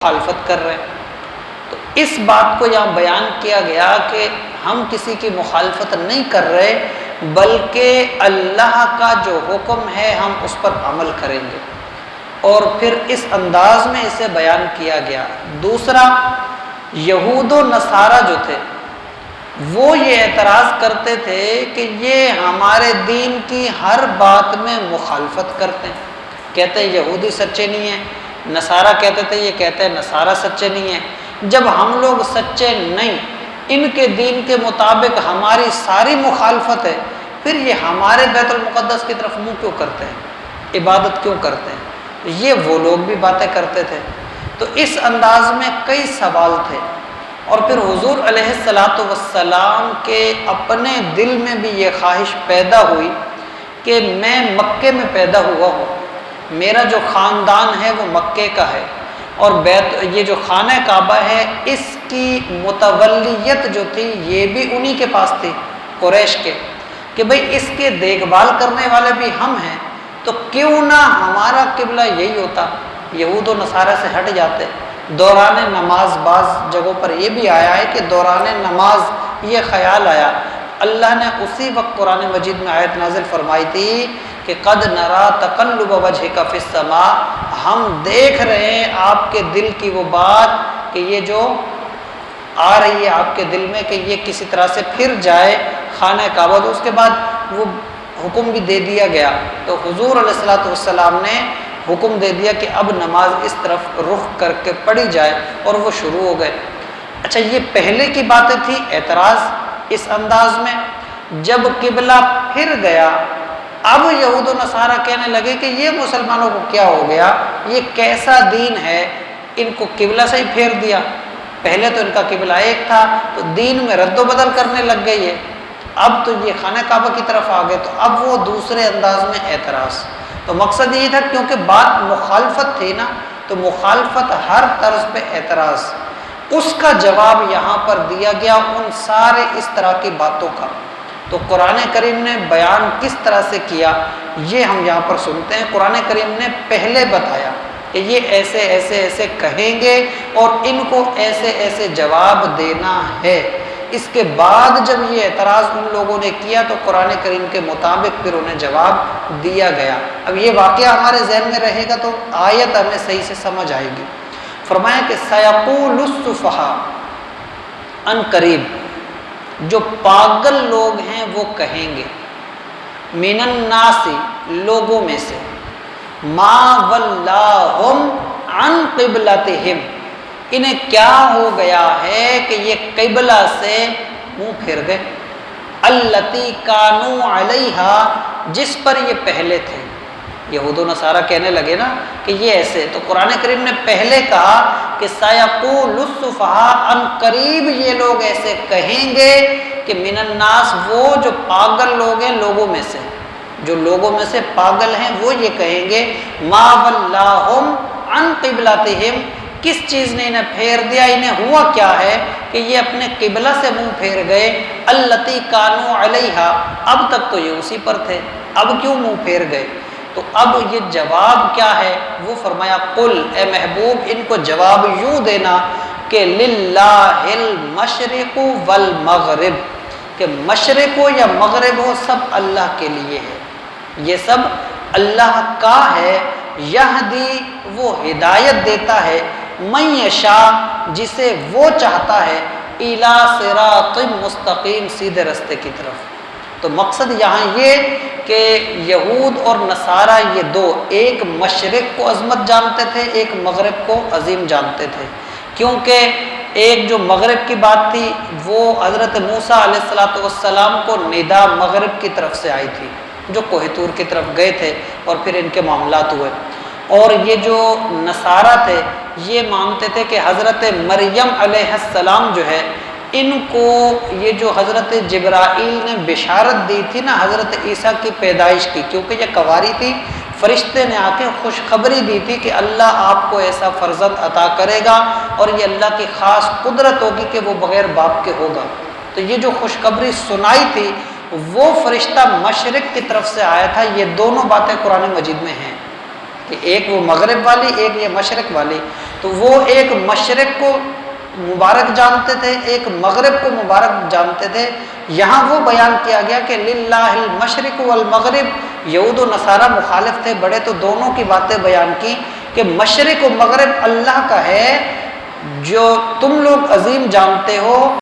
مخالفت کر رہے ہیں۔ تو اس بات کو یہاں بیان کیا گیا کہ ہم کسی کی مخالفت نہیں کر رہے، بلکہ اللہ کا جو حکم ہے ہم اس پر عمل کریں گے، اور پھر اس انداز میں اسے بیان کیا گیا۔ دوسرا، یہود و نصارہ جو تھے وہ یہ اعتراض کرتے تھے کہ یہ ہمارے دین کی ہر بات میں مخالفت کرتے ہیں، کہتے ہیں یہودی سچے نہیں ہیں، نصارہ کہتے تھے یہ کہتے ہیں نصارہ سچے نہیں ہیں۔ جب ہم لوگ سچے نہیں، ان کے دین کے مطابق ہماری ساری مخالفت ہے، پھر یہ ہمارے بیت المقدس کی طرف منہ کیوں کرتے ہیں، عبادت کیوں کرتے ہیں؟ یہ وہ لوگ بھی باتیں کرتے تھے۔ تو اس انداز میں کئی سوال تھے، اور پھر حضور علیہ الصلاۃ والسلام کے اپنے دل میں بھی یہ خواہش پیدا ہوئی کہ میں مکے میں پیدا ہوا ہوں، میرا جو خاندان ہے وہ مکے کا ہے، اور یہ جو خانہ کعبہ ہے اس کی متولیت جو تھی یہ بھی انہی کے پاس تھی، قریش کے، کہ بھئی اس کے دیکھ بھال کرنے والے بھی ہم ہیں، تو کیوں نہ ہمارا قبلہ یہی ہوتا، یہود و نصارہ سے ہٹ جاتے۔ دوران نماز بعض جگہوں پر یہ بھی آیا ہے کہ دوران نماز یہ خیال آیا، اللہ نے اسی وقت قرآن مجید میں آیت نازل فرمائی تھی کہ قد نرا تقلب وجهک فی السماء، ہم دیکھ رہے ہیں آپ کے دل کی وہ بات کہ یہ جو آ رہی ہے آپ کے دل میں کہ یہ کسی طرح سے پھر جائے خانہ کعبہ۔ تو اس کے بعد وہ حکم بھی دے دیا گیا، تو حضور علیہ الصلوۃ والسلام نے حکم دے دیا کہ اب نماز اس طرف رخ کر کے پڑھی جائے، اور وہ شروع ہو گئے۔ اچھا، یہ پہلے کی باتیں تھی، اعتراض اس انداز میں۔ جب قبلہ پھر گیا، اب یہود و نصارہ کہنے لگے کہ یہ مسلمانوں کو کیا ہو گیا، یہ کیسا دین ہے، ان کو قبلہ سے ہی پھیر دیا، پہلے تو ان کا قبلہ ایک تھا، تو دین میں رد و بدل کرنے لگ گئے یہ، اب تو یہ خانہ کعبہ کی طرف آ گئے، تو اب وہ دوسرے انداز میں اعتراض۔ تو مقصد یہ تھا کیونکہ بات مخالفت تھی نا، تو مخالفت ہر طرز پہ اعتراض، اس کا جواب یہاں پر دیا گیا ان سارے اس طرح کی باتوں کا۔ تو قرآن کریم نے بیان کس طرح سے کیا یہ ہم یہاں پر سنتے ہیں۔ قرآن کریم نے پہلے بتایا کہ یہ ایسے ایسے ایسے کہیں گے اور ان کو ایسے ایسے جواب دینا ہے۔ اس کے بعد جب یہ اعتراض ان لوگوں نے کیا تو قرآن کریم کے مطابق پھر انہیں جواب دیا گیا۔ اب یہ واقعہ ہمارے ذہن میں رہے گا تو آیت ہمیں صحیح سے سمجھ آئے گی۔ فرمایا کہ سیقول السفہاء، ان قریب جو پاگل لوگ ہیں وہ کہیں گے، من الناس لوگوں میں سے، ما ولاہم عن قبلتہم، انہیں کیا ہو گیا ہے کہ یہ قبلہ سے منہ پھر گئے، التی کانوا علیہا، جس پر یہ پہلے تھے۔ یہود و نصارہ کہنے لگے نا کہ یہ ایسے، تو قرآن کریم نے پہلے کہا کہ سیقول السفہاء، ان قریب یہ لوگ ایسے کہیں گے کہ من الناس، وہ جو پاگل لوگ ہیں لوگوں میں سے، جو لوگوں میں سے پاگل ہیں وہ یہ کہیں گے، ما ولاہم عن قبلتہم، کس چیز نے انہیں پھیر دیا، انہیں ہوا کیا ہے کہ یہ اپنے قبلہ سے منہ پھیر گئے، التی کانوا علیہا، اب تک تو یہ اسی پر تھے، اب کیوں منہ پھیر گئے؟ تو اب یہ جواب کیا ہے؟ وہ فرمایا قل، اے محبوب ان کو جواب یوں دینا کہ للہ المشرق والمغرب، کہ مشرق ہو یا مغرب ہو سب اللہ کے لیے ہے، یہ سب اللہ کا ہے، یہدی وہ ہدایت دیتا ہے، من یشاء جسے وہ چاہتا ہے، الی صراط مستقیم سیدھے رستے کی طرف۔ تو مقصد یہاں یہ کہ یہود اور نصارہ یہ دو، ایک مشرق کو عظمت جانتے تھے، ایک مغرب کو عظیم جانتے تھے، کیونکہ ایک جو مغرب کی بات تھی وہ حضرت موسیٰ علیہ السلام کو ندا مغرب کی طرف سے آئی تھی، جو کوہ طور کی طرف گئے تھے اور پھر ان کے معاملات ہوئے۔ اور یہ جو نصارہ تھے یہ مانتے تھے کہ حضرت مریم علیہ السلام جو ہے، ان کو یہ جو حضرت جبرائیل نے بشارت دی تھی نا حضرت عیسیٰ کی پیدائش کی، کیونکہ یہ کنواری تھی، فرشتے نے آ کے خوشخبری دی تھی کہ اللہ آپ کو ایسا فرزند عطا کرے گا اور یہ اللہ کی خاص قدرت ہوگی کہ وہ بغیر باپ کے ہوگا۔ تو یہ جو خوشخبری سنائی تھی وہ فرشتہ مشرق کی طرف سے آیا تھا۔ یہ دونوں باتیں قرآن مجید میں ہیں کہ ایک وہ مغرب والی، ایک یہ مشرق والی۔ تو وہ ایک مشرق کو مبارک جانتے تھے، ایک مغرب کو مبارک جانتے تھے۔ یہاں وہ بیان کیا گیا کہ للہ المشرق والمغرب، یہود و نصارہ مخالف تھے بڑے، تو دونوں کی باتیں بیان کی کہ مشرق و مغرب اللہ کا ہے، جو تم لوگ عظیم جانتے ہو